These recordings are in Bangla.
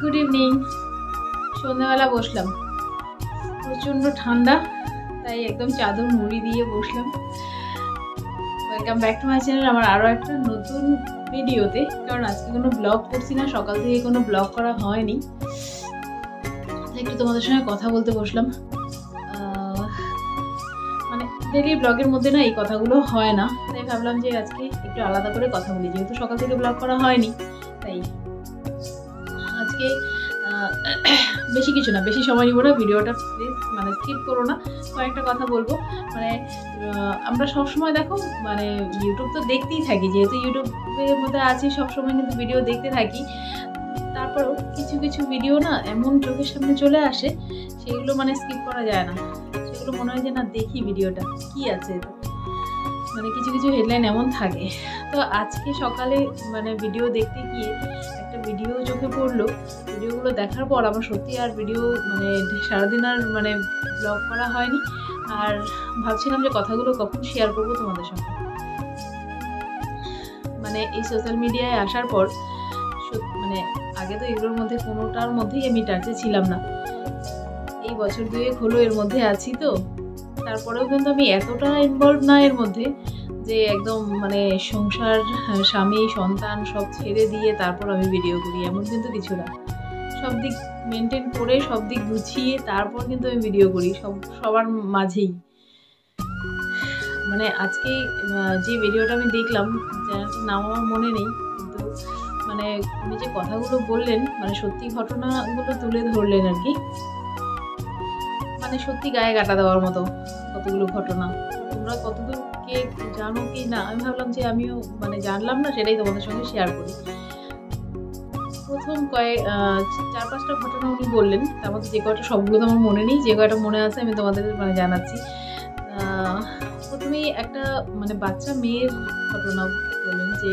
Good evening. সন্ধ্যাবেলা বসলাম, প্রচণ্ড ঠান্ডা, তাই একদম চাদর মুড়ি দিয়ে বসলাম। Welcome back to my channel, আমার আরও একটা নতুন ভিডিওতে। কারণ আজকে কোনো ব্লগ করছি না, সকাল থেকে কোনো ব্লগ করা হয়নি, তাই একটু তোমাদের সঙ্গে কথা বলতে বসলাম। মানে ডেলি ব্লগের মধ্যে না এই কথাগুলো হয় না, তাই ভাবলাম যে আজকে একটু আলাদা করে কথা বলি। যেহেতু সকাল থেকে ব্লগ করা হয়নি, তাই আজকে বেশি কিছু না, বেশি সময় নিব না। ভিডিওটা প্লিজ মানে স্কিপ করো না, কয়েকটা কথা বলবো। মানে আমরা সবসময় দেখো মানে ইউটিউব তো দেখতেই থাকি, যেহেতু ইউটিউবের মধ্যে আছি সবসময় কিন্তু ভিডিও দেখতে থাকি। তারপরেও কিছু কিছু ভিডিও না এমন চোখের সামনে চলে আসে, সেগুলো মানে স্কিপ করা যায় না। সেগুলো মনে হয় যে না দেখি ভিডিওটা কি আছে, মানে কিছু কিছু হেডলাইন এমন থাকে। তো আজকে সকালে মানে ভিডিও দেখতে গিয়ে একটা ভিডিও চোখে পড়লো। ভিডিওগুলো দেখার পর আমার সত্যি আর ভিডিও মানে সারাদিন আর মানে ব্লগ করা হয়নি। আর ভাবছিলাম যে কথাগুলো কখন শেয়ার করবো তোমাদের সঙ্গে। মানে এই সোশ্যাল মিডিয়ায় আসার পর মানে আগে তো এগুলোর মধ্যে কোনোটার মধ্যেই আমি টাচে ছিলাম না। এই বছর দুয়েক হলো এর মধ্যে আছি, তো তারপরেও কিন্তু আমি এতটা ইনভলভ না এর মধ্যে যে একদম মানে সংসার, স্বামী, সন্তান সব ছেড়ে দিয়ে তারপর আমি ভিডিও করি, এমন কিন্তু কিছু না। সব দিক মেনটেন করে, সব দিক গুছিয়ে তারপর কিন্তু আমি ভিডিও করি সবার মাঝেই। মানে আজকে যে ভিডিওটা আমি দেখলাম, চ্যানেলটার নাম আমার মনে নেই, কিন্তু মানে উনি যে কথাগুলো বললেন, মানে সত্যি ঘটনাগুলো তুলে ধরলেন আর কি। মানে সত্যি গায়ে কাটা দেওয়ার মতো কতগুলো ঘটনা। তোমরা কতদূর কে জানো কি না, আমি ভাবলাম যে আমিও মানে জানলাম না, সেটাই তোমাদের সঙ্গে শেয়ার করি। প্রথম 4-5টা ঘটনা উনি বললেন, তার মধ্যে যে কয়টা সবগুলো তো আমার মনে নেই, যে কয়টা মনে আছে আমি তোমাদের মানে জানাচ্ছি। প্রথমেই একটা মানে বাচ্চা মেয়ের ঘটনা বললেন, যে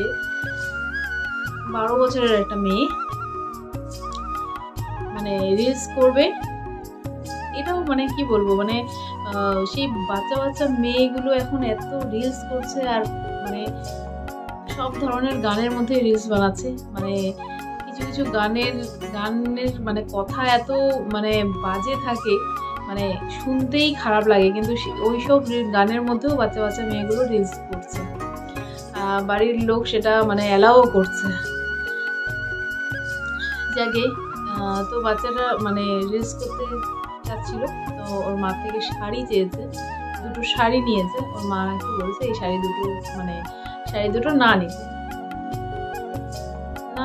12 বছরের একটা মেয়ে মানে রিলস করবে। এটাও মানে কি বলবো, মানে সেই বাচ্চা মেয়েগুলো এখন এত রিলস করছে, আর মানে সব ধরনের গানের মধ্যে রিলস বানাচ্ছে। মানে কিছু কিছু গানের মানে কথা এত মানে বাজে থাকে, মানে শুনতেই খারাপ লাগে, কিন্তু ওই সব গানের মধ্যেও বাচ্চা মেয়েগুলো রিলস করছে। বাড়ির লোক সেটা মানে অ্যালাও করছে। যাকে তো বাচ্চাটা মানে রিলস করতে যাচ্ছিল, তো ওর মা থেকে শাড়ি চেয়েছে, 2টো শাড়ি নিয়েছে। ওর মা নাকি বলছে এই শাড়ি দুটো না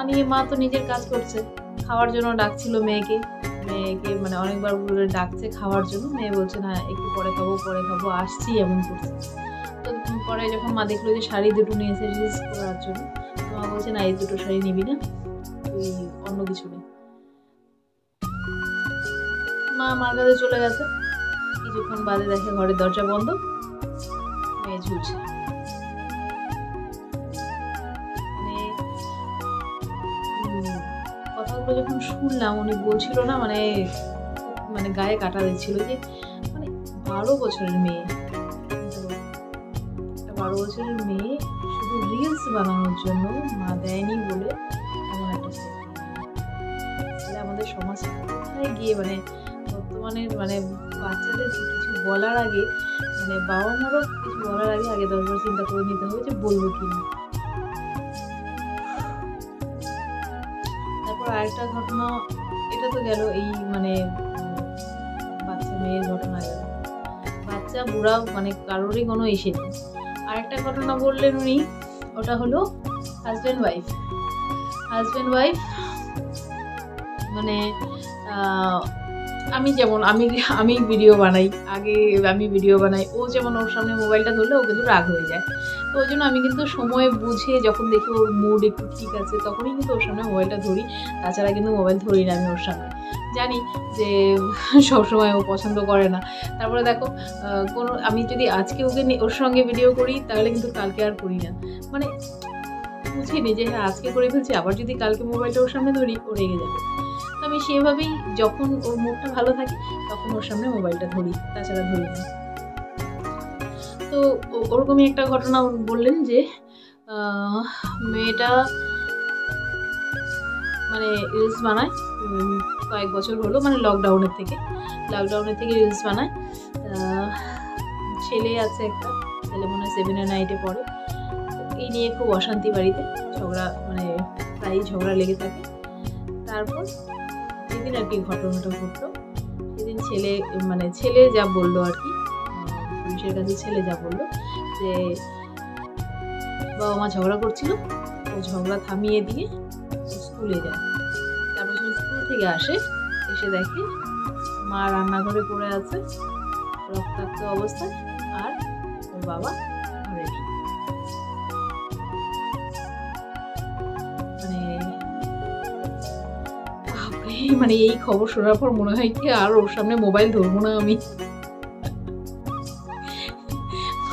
নিয়ে মা তো নিজের কাজ করছে। খাওয়ার জন্য ডাকছিল মেয়েকে মানে অনেকবার বলে ডাকছে খাওয়ার জন্য। মেয়ে বলছে না, একটু পরে খাবো আসছি, এমন করছে। তো পরে যখন মা দেখলো যে শাড়ি 2টো নিয়েছে রিলস করার জন্য, মা বলছে না, এই 2টো শাড়ি নিবি না, তুই অন্য কিছু নেই। মা আমার কাছে চলে গেছে। কিছুক্ষণ বাদে দেখে ঘরের দরজা বন্ধ, মেয়ে ঝুলছে। মানে কথাগুলো যখন শুনলাম, উনি বলছিল না, মানে গায়ে কাটা দিচ্ছিল যে মানে 12 বছরের মেয়ে, 12 বছরের মেয়ে শুধু রিলস বানানোর জন্য মা দেয়নি বলে এমন একটা তাহলে আমাদের সমাজ কোথায় গিয়ে মানে বর্তমানের মানে বাচ্চাদের কিছু বলার আগে, মানে বাবা মারও কিছু বলার আগে 10বার চিন্তা করে নিতে হবে যে বলবো কি না। তারপর আরেকটা ঘটনা, এটা তো গেল এই মানে বাচ্চা মেয়ের ঘটনা গেল। বাচ্চা বুড়া মানে কারোরই কোনো ইসে নেই। আরেকটা ঘটনা বললেন উনি, ওটা হলো হাজব্যান্ড ওয়াইফ। মানে আমি ভিডিও বানাই, ও যেমন ওর সামনে মোবাইলটা ধরলে ও কিন্তু রাগ হয়ে যায়। তো ওই জন্য আমি কিন্তু সময় বুঝে যখন দেখি ওর মুড একটু ঠিক আছে, তখনই কিন্তু ওর সামনে মোবাইলটা ধরি। তাছাড়া কিন্তু মোবাইল ধরি না আমি ওর সামনে, জানি যে সবসময় ও পছন্দ করে না। তারপরে দেখো আমি যদি আজকে ওর সঙ্গে ভিডিও করি, তাহলে কিন্তু কালকে আর করি না। মানে বুঝিনি যে হ্যাঁ আজকে করে ফেলছি, আবার যদি কালকে মোবাইলটা ওর সামনে ধরি ও রেগে যাবে। তো আমি সেভাবেই যখন ওর মুডটা ভালো থাকে তখন ওর সামনে মোবাইলটা ধরি, তাছাড়া ধরি না। তো ওরকমই একটা ঘটনা বললেন যে মেয়েটা মানে রিলস বানায় কয়েক বছর হলো, মানে লকডাউনের থেকে রিলস বানায়। ছেলে আছে একটা, ছেলে মনে হয় 7 আর 9 পড়ে। এই নিয়ে খুব অশান্তি বাড়িতে, ঝগড়া, মানে প্রায়ই ঝগড়া লেগে থাকে। তারপর যেদিন আর কি ঘটনাটা ঘটলো, সেদিন ছেলে যা বললো আর কি, পুলিশের কাছে ছেলে যা বললো যে বাবা মা ঝগড়া করছিল, ও ঝগড়া থামিয়ে দিয়ে স্কুলে যায়। তারপর যখন স্কুল থেকে এসে দেখে মা রান্নাঘরে পড়ে আছে রক্তাক্ত অবস্থায়, আর ওর বাবা ঘরে নেই। মানে এই খবর শোনার পর মনে হয় কি আর ওর সামনে মোবাইল ধরবো না আমি।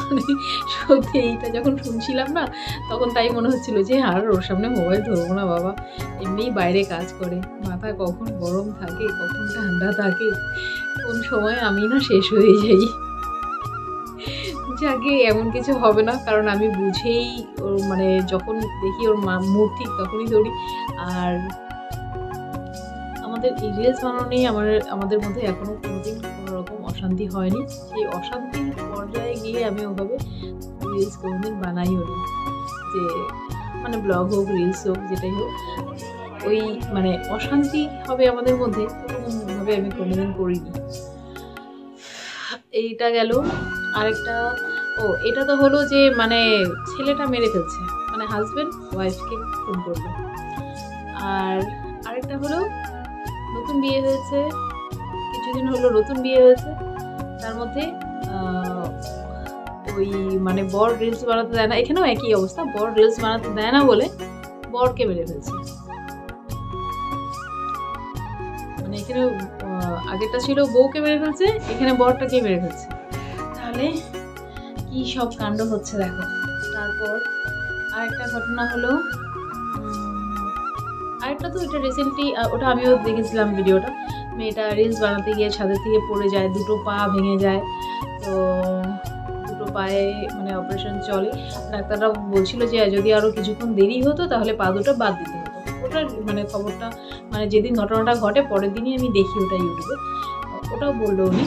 মানে সত্যি এইটা যখন শুনছিলাম না, তখন তাই মনে হচ্ছিল যে আর ওর সামনে মোবাইল ধরবো না বাবা। এমনিই বাইরে কাজ করে, মাথা কখন গরম থাকে কখন ঠান্ডা থাকে, কোন সময় আমি না শেষ হয়ে যাই। যাকে এমন কিছু হবে না, কারণ আমি বুঝেই ওর মানে যখন দেখি ওর মুড ঠিক তখনই ধরি। আর আমাদের এই রিলস বানানো নিয়ে আমাদের মধ্যে এখনো কোনোদিন কোনো রকম অশান্তি হয়নি। সেই অশান্তির পর্যায়ে গিয়ে আমি ওভাবে রিলস কোনোদিন বানাইও নি, যে মানে ব্লগ হোক রিলস হোক যেটাই হোক, ওই মানে অশান্তি হবে আমাদের মধ্যে কোনোভাবে আমি কোনোদিন করিনি। এইটা গেল। আরেকটা, এটা তো হলো যে মানে ছেলেটা মেরে ফেলছে, মানে হাজবেন্ড ওয়াইফকে খুন করলো। আর আরেকটা হলো নতুন বিয়ে হয়েছে, কিছুদিন হলো নতুন বিয়ে হয়েছে, তার মধ্যে ওই মানে বর রিলস বানাতে দেয় না, এখানেও একই অবস্থা, বর রিলস বানাতে দেয় না বলে বরকে মেরে ফেলছে। মানে এখানে আগেরটা ছিল বউকে মেরে ফেলছে, এখানে বরটাকে মেরে ফেলছে। তাহলে কি সব কাণ্ড হচ্ছে দেখো। তারপর আরেকটা ঘটনা হলো, আরেকটা তো এটা রিসেন্টলি, ওটা আমিও দেখেছিলাম ভিডিওটা। মেয়েটা রিলস বানাতে গিয়ে ছাদের থেকে পড়ে যায়, দুটো পা ভেঙে যায়। তো দুটো পায়ে মানে অপারেশন চলে। ডাক্তাররা বলছিল যে যদি আরও কিছুক্ষণ দেরি হতো তাহলে পা দুটো বাদ দিতে হতো। ওটার মানে খবরটা মানে যেদিন ঘটনাটা ঘটে পরের দিনই আমি দেখি ওটা ইউটিউবে, ওটাও বললো উনি।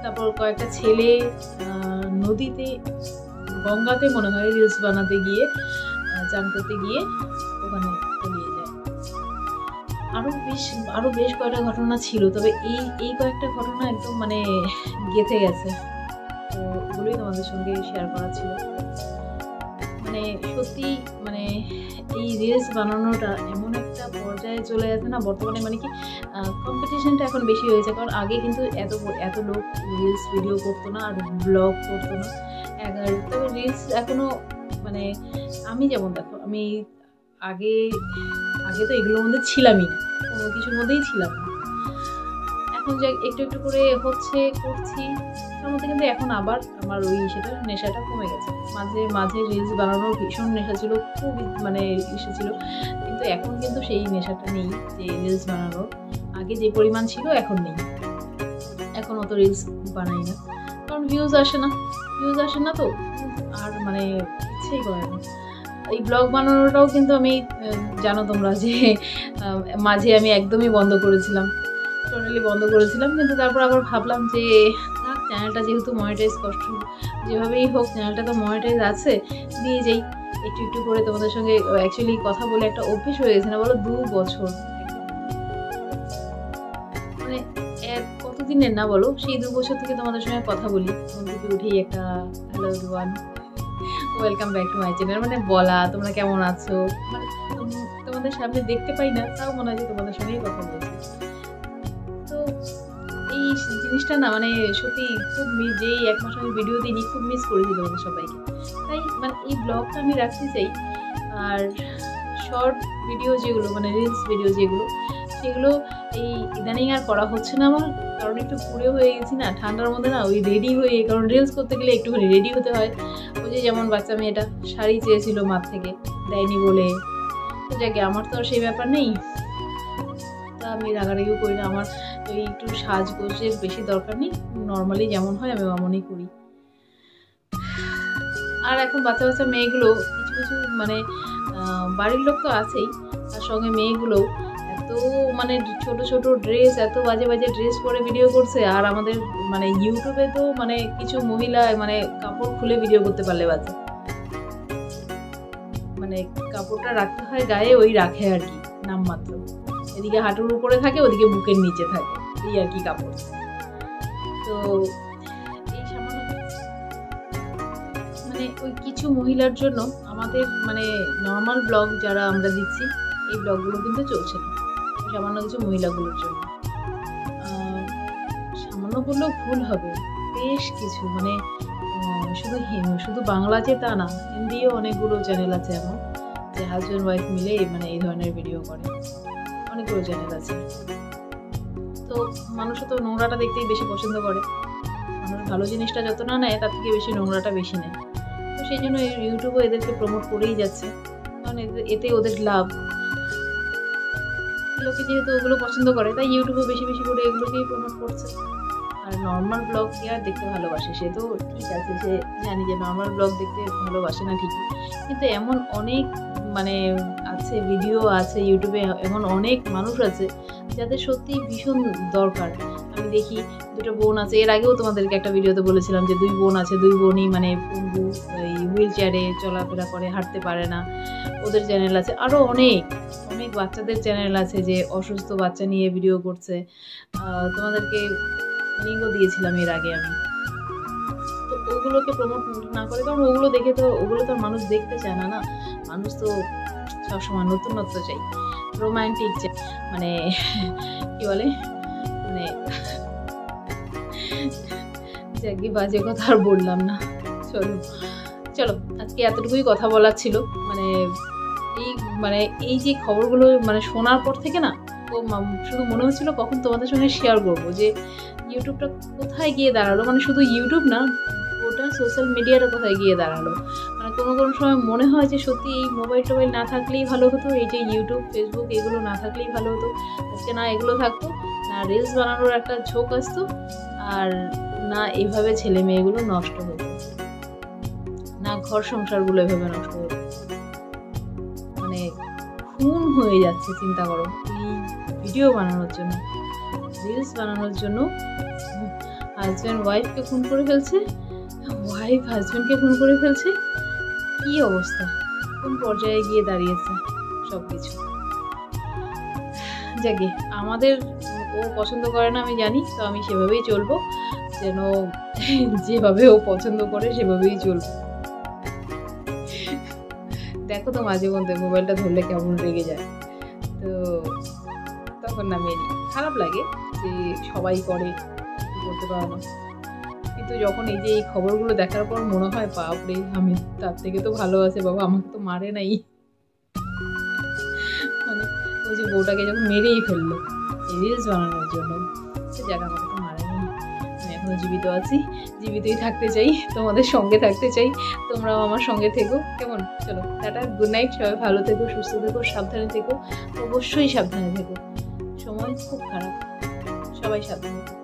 তারপর কয়েকটা ছেলে নদীতে, গঙ্গাতে মনে হয় রিলস বানাতে গিয়ে, চান করতে গিয়ে ওখানে তলিয়ে যায়। আরো বেশ কয়েকটা ঘটনা ছিল, তবে এই কয়েকটা ঘটনা একদম মানে গেঁথে গেছে, তো ওগুলোই তোমাদের সঙ্গে শেয়ার করা ছিল। মানে সত্যি মানে এই রিলস বানানোটা এমন একটা পর্যায়ে চলে গেছে না বর্তমানে, মানে কি কম্পিটিশনটা এখন বেশি হয়েছে। কারণ আগে কিন্তু এত লোক রিলস ভিডিও করতো না আর ব্লগ করতো না। তবে রিলস এখনো মানে আমি যেমন দেখো, আমি আগে তো এগুলোর মধ্যে ছিলামই না, কোনো কিছুর মধ্যেই ছিলাম না। এখন যে একটু একটু করে করছি, তার মধ্যে কিন্তু এখন আবার আমার ওই নেশাটা কমে গেছে। মাঝে রিলস বানানোর ভীষণ নেশা ছিল, খুব মানে ইসে ছিল, কিন্তু এখন কিন্তু সেই নেশাটা নেই যে রিলস বানানোর। আগে যে পরিমাণ ছিল এখন নেই, এখন অত রিলস বানাই না, কারণ ভিউজ আসে না তো, আর মানে ইচ্ছেই করে না। এই ব্লগ বানানোটাও কিন্তু আমি জানো তোমরা যে মাঝে আমি একদমই টোটালি বন্ধ করেছিলাম, কিন্তু তারপর আবার ভাবলাম যে থাক, চ্যানেলটা যেহেতু মনিটাইজ কষ্ট যেভাবেই হোক, চ্যানেলটা তো মনিটাইজ আছে, দিয়ে যাই একটু একটু করে তোমাদের সঙ্গে। অ্যাকচুয়ালি কথা বলে একটা অভ্যেস হয়ে গেছে না বলো, 2 বছর মানে কতদিনের না বলো, সেই 2 বছর থেকে তোমাদের সঙ্গে কথা বলি, ঘুম থেকে উঠেই একটা hello everyone, welcome back to my channel, মানে বলা তোমরা কেমন আছো, মানে তোমাদের সামনে দেখতে পাই না, তাও মনে হয় যে তোমাদের সঙ্গেই কথা বলছি। তো এই জিনিসটা না মানে সত্যি খুব, যেই 1 মাস আমি ভিডিও দিইনি, খুব মিস করেছি তোমাদের সবাইকে। তাই মানে এই ব্লগটা আমি রাখতে চাই। আর শর্ট ভিডিও যেগুলো মানে রিলস ভিডিও যেগুলো, সেগুলো এই ইদানিং আর করা হচ্ছে না আমার, কারণ একটু পুড়ে হয়ে গেছি না ঠান্ডার মধ্যে, না ওই রেডি হয়ে, কারণ রিলস করতে গেলে একটুখানি রেডি হতে হয়। ওই যে যেমন বাচ্চা মেয়েটা শাড়ি চেয়েছিল মার থেকে, দেয়নি বলে, তো যাকে আমার তো আর সেই ব্যাপার নেই, তা আমি রাগারাগিও করি না। আমার ওই একটু সাজগোজের বেশি দরকার নেই, নর্মালি যেমন হয় আমি এমনই করি। আর এখন বাচ্চা বাচ্চা মেয়েগুলো কিছু কিছু মানে বাড়ির লোক তো আছেই, তার সঙ্গে মেয়েগুলো এত মানে ছোট ছোট ড্রেস, এত বাজে বাজে ড্রেস পরে ভিডিও করছে। আর আমাদের মানে ইউটিউবে তো মানে কিছু মহিলা মানে কাপড় খুলে ভিডিও করতে পারলে বাজে, মানে কাপড়টা রাখতে হয় গায়ে, ওই রাখে আর কি নামমাত্র, এদিকে হাঁটুর উপরে থাকে, ওদিকে বুকের নিচে থাকে, এই আর কি কাপড়। তো এই সামান্য মানে ওই কিছু মহিলার জন্য আমাদের মানে নর্মাল ব্লগ যারা আমরা দিচ্ছি এই ব্লগগুলো কিন্তু চলছে না, সামান্য কিছু মহিলাগুলোর জন্য। সামান্য বললেও ভুল হবে, বেশ কিছু মানে শুধু বাংলা যে তা না, হিন্দিও অনেকগুলো চ্যানেল আছে এমন যে হাজব্যান্ড ওয়াইফ মিলে মানে এই ধরনের ভিডিও করে, অনেকগুলো চ্যানেল আছে। তো মানুষ তো নোংরাটা দেখতেই বেশি পছন্দ করে, মানুষ ভালো জিনিসটা যত না নেয় তার থেকে বেশি নোংরাটা বেশি নেয়। তো সেই জন্য ইউটিউবও এদেরকে প্রমোট করেই যাচ্ছে, কারণ এতে ওদের লাভ। লোকে যেহেতু ওগুলো পছন্দ করে তাই ইউটিউবে বেশি বেশি করে এগুলোকেই প্রমোট করছে। আর নর্মাল ব্লগ কে আর দেখতে ভালোবাসে, সে তো ঠিক আছে, সে জানি যে নর্মাল ব্লগ দেখতে ভালোবাসে না ঠিকই, কিন্তু এমন অনেক মানে আছে ভিডিও আছে ইউটিউবে, এমন অনেক মানুষ আছে যাদের সত্যি ভীষণ দরকার। আমি দেখি দুটো বোন আছে, এর আগেও তোমাদেরকে একটা ভিডিওতে বলেছিলাম যে 2 বোন আছে, 2 বোনই মানে পঙ্গু, এই হুইল চেয়ারে চলাফেরা করে, হাঁটতে পারে না, ওদের চ্যানেল আছে। আরও অনেক অনেক বাচ্চাদের চ্যানেল আছে যে অসুস্থ বাচ্চা নিয়ে ভিডিও করছে, তোমাদেরকে লিঙ্কও দিয়েছিলাম এর আগে আমি। তো ওগুলোকে প্রমোট না করে, কারণ ওগুলো দেখে তো ওগুলো তো মানুষ দেখতে চায় না, না মানুষ তো সবসময় নতুনত্ব চাই, রোমান্টিক চাই, মানে কি বলে মানে যাকে বাজে কথা আর বললাম না। চলো আজকে এতটুকুই কথা বলার ছিল। মানে এই যে খবরগুলো মানে শোনার পর থেকে না, তো শুধু মনে হচ্ছিল কখন তোমাদের সঙ্গে শেয়ার করবো যে ইউটিউবটা কোথায় গিয়ে দাঁড়ালো, মানে শুধু ইউটিউব না, ওটা সোশ্যাল মিডিয়াটা কোথায় গিয়ে দাঁড়ালো। মানে কোনো সময় মনে হয় যে সত্যি এই মোবাইল টোবাইল না থাকলেই ভালো হতো, এই যে ইউটিউব ফেসবুক এগুলো না থাকলেই ভালো হতো, আজকে না এগুলো থাকতো, না রিলস বানানোর একটা ঝোঁক আসতো, আর না এইভাবে ছেলে মেয়েগুলো নষ্ট হতো, না ঘর সংসারগুলো এভাবে নষ্ট হতো। মানে খুন হয়ে যাচ্ছে, চিন্তা করো, এই ভিডিও বানানোর জন্য, রিলস বানানোর জন্য হাজব্যান্ড ওয়াইফকে খুন করে ফেলছে, ওয়াইফ হাজব্যান্ডকে খুন করে ফেলছে। কি অবস্থা, কোন পর্যায়ে গিয়ে দাঁড়িয়েছে সব কিছু। যাকে আমাদের ও পছন্দ করে না আমি জানি, তো আমি সেভাবেই চলবো, যেন যেভাবে ও পছন্দ করে সেভাবেই চলবো। দেখো তো মাঝে মধ্যে মোবাইলটা ধরলে কেমন রেগে যায়, তো তখন না মেয়ে খারাপ লাগে যে সবাই করে, করতে পারো না। কিন্তু যখন এই যে এই খবরগুলো দেখার পর মনে হয় বাপরে, আমি তার থেকে তো ভালো আছে বাবা, আমাকে তো মারে নাই, মানে ওই যে বউটাকে যখন মেরেই ফেললো এই রিলস বানানোর জন্য, সে জায়গা আমাকে তো মারে নাই। আমি এখনো জীবিত আছি, জীবিতই থাকতে চাই, তোমাদের সঙ্গে থাকতে চাই, তোমরাও আমার সঙ্গে থেকো, কেমন? চলো টাটা, গুড নাইট, সবাই ভালো থেকো, সুস্থ থেকো, সাবধানে থেকো, অবশ্যই সাবধানে থেকো, সময় খুব খারাপ, সবাই সাবধানে থেকো।